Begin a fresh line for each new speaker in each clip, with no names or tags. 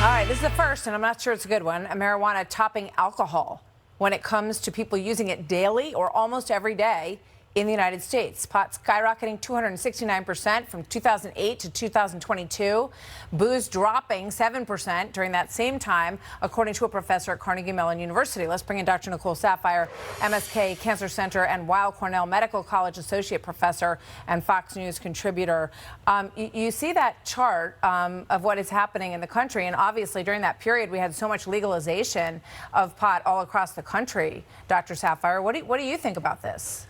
All right, this is the first, and I'm not sure it's a good one, a marijuana topping alcohol when it comes to people using it daily or almost every day in the United States. Pot skyrocketing 269% from 2008 to 2022. Booze dropping 7% during that same time, according to a professor at Carnegie Mellon University. Let's bring in Dr. Nicole Saphier, MSK Cancer Center and Weill Cornell Medical College Associate Professor and Fox News contributor. You see that chart of what is happening in the country, and obviously during that period we had so much legalization of pot all across the country. Dr. Saphier, what do you think about this?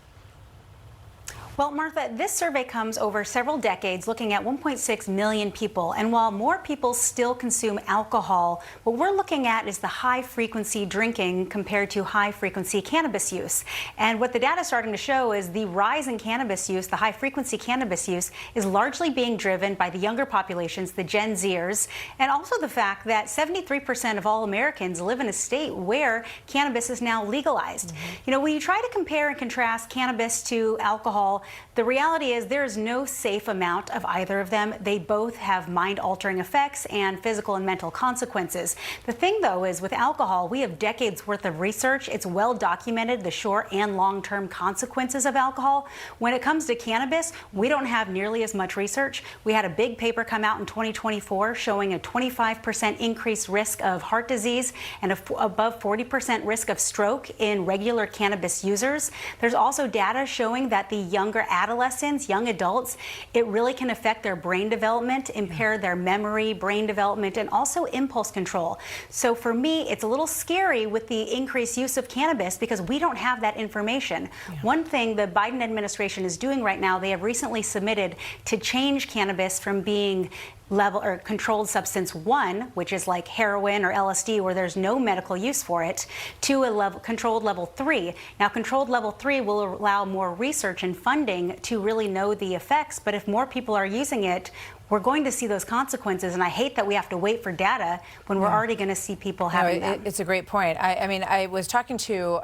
Well, Martha, this survey comes over several decades looking at 1.6 million people. And while more people still consume alcohol, what we're looking at is the high-frequency drinking compared to high-frequency cannabis use. And what the data is starting to show is the rise in cannabis use, the high-frequency cannabis use, is largely being driven by the younger populations, the Gen Zers, and also the fact that 73% of all Americans live in a state where cannabis is now legalized. You know, when you try to compare and contrast cannabis to alcohol, the reality is there is no safe amount of either of them. They both have mind-altering effects and physical and mental consequences. The thing, though, is with alcohol, we have decades worth of research. It's well documented, the short and long-term consequences of alcohol. When it comes to cannabis, we don't have nearly as much research. We had a big paper come out in 2024 showing a 25% increased risk of heart disease and above 40% risk of stroke in regular cannabis users. There's also data showing that the younger adolescents, young adults, it really can affect their brain development, impair their memory, brain development, and also impulse control. So for me, it's a little scary with the increased use of cannabis because we don't have that information. One thing the Biden administration is doing right now, they have recently submitted to change cannabis from being level or controlled substance 1, which is like heroin or LSD where there's no medical use for it, to a controlled level 3. Now, controlled level 3 will allow more research and funding to really know the effects, but if more people are using it, we're going to see those consequences, and I hate that we have to wait for data when we're already going to see people having them.
It's a great point. I mean, I was talking to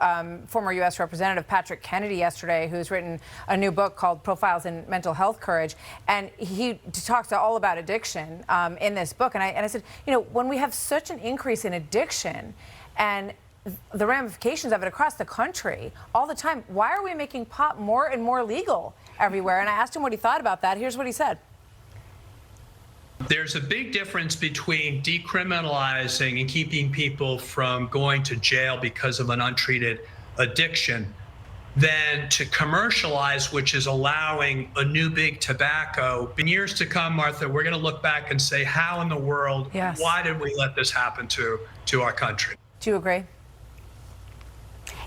former U.S. Representative Patrick Kennedy yesterday, who's written a new book called Profiles in Mental Health Courage, and he talks all about addiction in this book. And I said, you know, when we have such an increase in addiction and the ramifications of it across the country all the time, why are we making pot more and more legal everywhere? And I asked him what he thought about that. Here's what he said.
There's a big difference between decriminalizing and keeping people from going to jail because of an untreated addiction than to commercialize, which is allowing a new big tobacco. In years to come, Martha, we're going to look back and say, how in the world, why did we let this happen to our country?
Do you agree?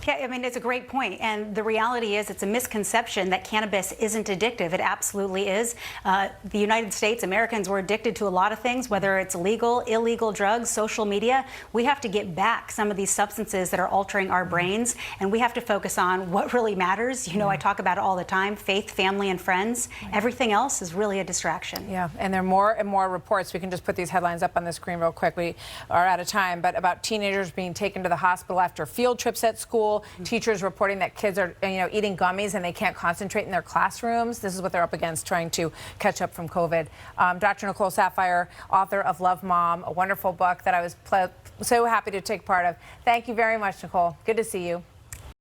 Yeah, I mean, it's a great point. And the reality is it's a misconception that cannabis isn't addictive. It absolutely is. The United States, Americans were addicted to a lot of things, whether it's legal, illegal drugs, social media. We have to get back some of these substances that are altering our brains, and we have to focus on what really matters. You know, I talk about it all the time, faith, family, and friends. Everything else is really a distraction.
Yeah, and there are more and more reports. We can just put these headlines up on the screen real quick. We are out of time, but about teenagers being taken to the hospital after field trips at school. Teachers reporting that kids are, eating gummies and they can't concentrate in their classrooms. This is what they're up against, trying to catch up from COVID. Dr. Nicole Saphier, author of Love Mom, a wonderful book that I was so happy to take part of. Thank you very much, Nicole. Good to see you.